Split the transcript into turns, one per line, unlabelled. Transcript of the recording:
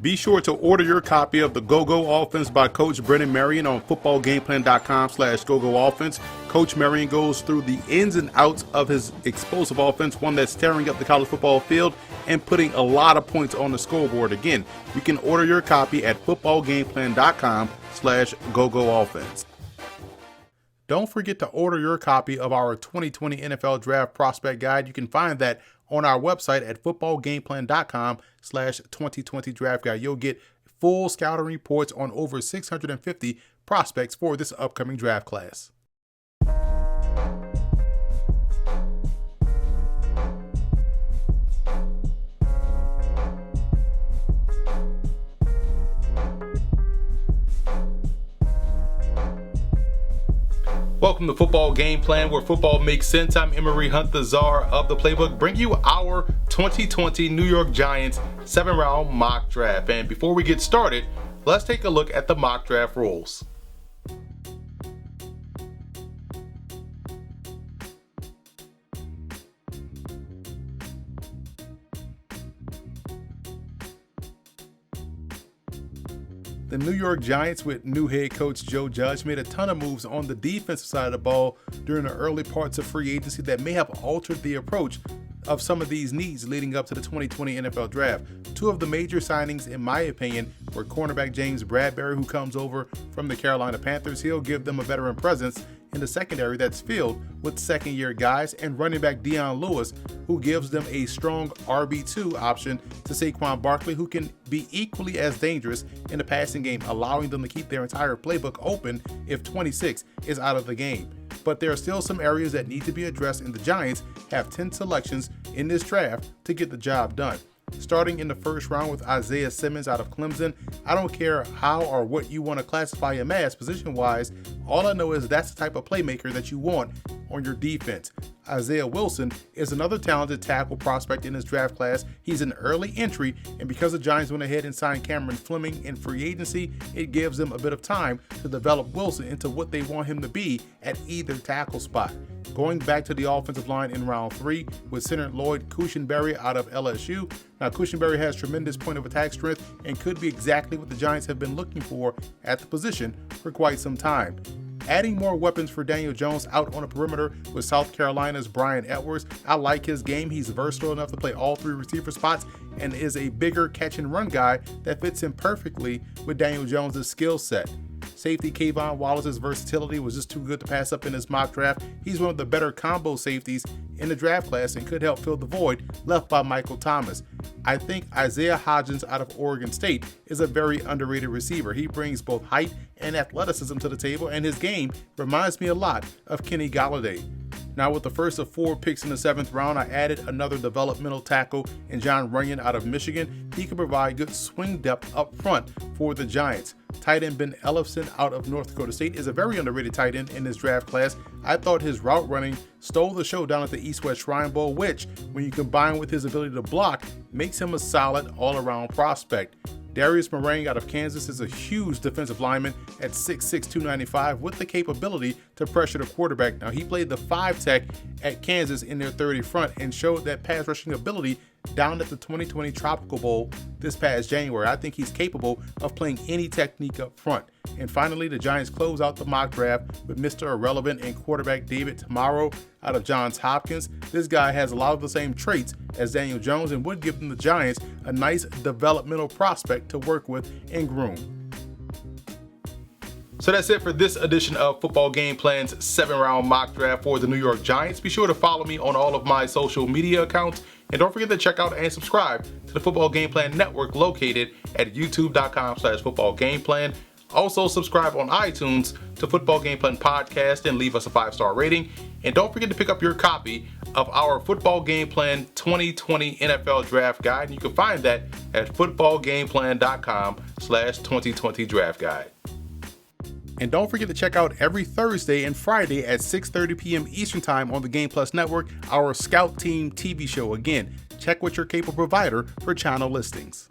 Be sure to order your copy of the Go-Go Offense by Coach Brennan Marion on footballgameplan.com/GoGoOffense. Coach Marion goes through the ins and outs of his explosive offense, one that's tearing up the college football field and putting a lot of points on the scoreboard. Again, you can order your copy at footballgameplan.com/GoGoOffense. Don't forget to order your copy of our 2020 NFL Draft Prospect Guide. You can find that on our website at footballgameplan.com/2020 draft guide. You'll get full scouting reports on over 650 prospects for this upcoming draft class. Welcome to Football Game Plan, where football makes sense. I'm Emery Hunt, the czar of the playbook, bring you our 2020 New York Giants 7-round mock draft. And before we get started, let's take a look at the mock draft rules. The New York Giants, with new head coach Joe Judge, made a ton of moves on the defensive side of the ball during the early parts of free agency that may have altered the approach of some of these needs leading up to the 2020 NFL Draft. Two of the major signings, in my opinion, were cornerback James Bradberry, who comes over from the Carolina Panthers. He'll give them a veteran presence in the secondary that's filled with second-year guys, and running back Dion Lewis, who gives them a strong RB2 option to Saquon Barkley, who can be equally as dangerous in the passing game, allowing them to keep their entire playbook open if 26 is out of the game. But there are still some areas that need to be addressed, and the Giants have 10 selections in this draft to get the job done. Starting in the first round with Isaiah Simmons out of Clemson. I don't care how or what you want to classify him as position-wise. All I know is that's the type of playmaker that you want on your defense. Isaiah Wilson is another talented tackle prospect in this draft class. He's an early entry, and because the Giants went ahead and signed Cameron Fleming in free agency, it gives them a bit of time to develop Wilson into what they want him to be at either tackle spot. Going back to the offensive line in round 3 with center Lloyd Cushenberry out of LSU. Now, Cushenberry has tremendous point of attack strength and could be exactly what the Giants have been looking for at the position for quite some time. Adding more weapons for Daniel Jones out on the perimeter with South Carolina's Bryan Edwards. I like his game. He's versatile enough to play all 3 receiver spots and is a bigger catch and run guy that fits in perfectly with Daniel Jones' skill set. Safety K Von Wallace's versatility was just too good to pass up in this mock draft. He's one of the better combo safeties in the draft class and could help fill the void left by Michael Thomas. I think Isaiah Hodgins out of Oregon State is a very underrated receiver. He brings both height and athleticism to the table, and his game reminds me a lot of Kenny Golladay. Now, with the first of 4 picks in the 7th round, I added another developmental tackle in Jon Runyan out of Michigan. He can provide good swing depth up front for the Giants. Tight end Ben Ellefson out of North Dakota State is a very underrated tight end in this draft class. I thought his route running stole the show down at the East-West Shrine Bowl, which, when you combine with his ability to block, makes him a solid all-around prospect. Darius Marion out of Kansas is a huge defensive lineman at 6'6", 295 with the capability to pressure the quarterback. Now, he played the 5 tech at Kansas in their 30 front and showed that pass rushing ability down at the 2020 Tropical Bowl this past January. I think he's capable of playing any technique up front. And finally, the Giants close out the mock draft with Mr. Irrelevant and quarterback David Tammaro out of Johns Hopkins. This guy has a lot of the same traits as Daniel Jones and would give them the Giants a nice developmental prospect to work with and groom. So that's it for this edition of Football Game Plan's 7-round mock draft for the New York Giants. Be sure to follow me on all of my social media accounts. And don't forget to check out and subscribe to the Football Game Plan Network located at youtube.com/footballgameplan. Also subscribe on iTunes to Football Game Plan Podcast and leave us a 5-star rating. And don't forget to pick up your copy of our Football Game Plan 2020 NFL Draft Guide. You can find that at footballgameplan.com/2020 draft guide. And don't forget to check out every Thursday and Friday at 6:30 p.m. Eastern Time on the Game Plus Network, our Scout Team TV show. Again, check with your cable provider for channel listings.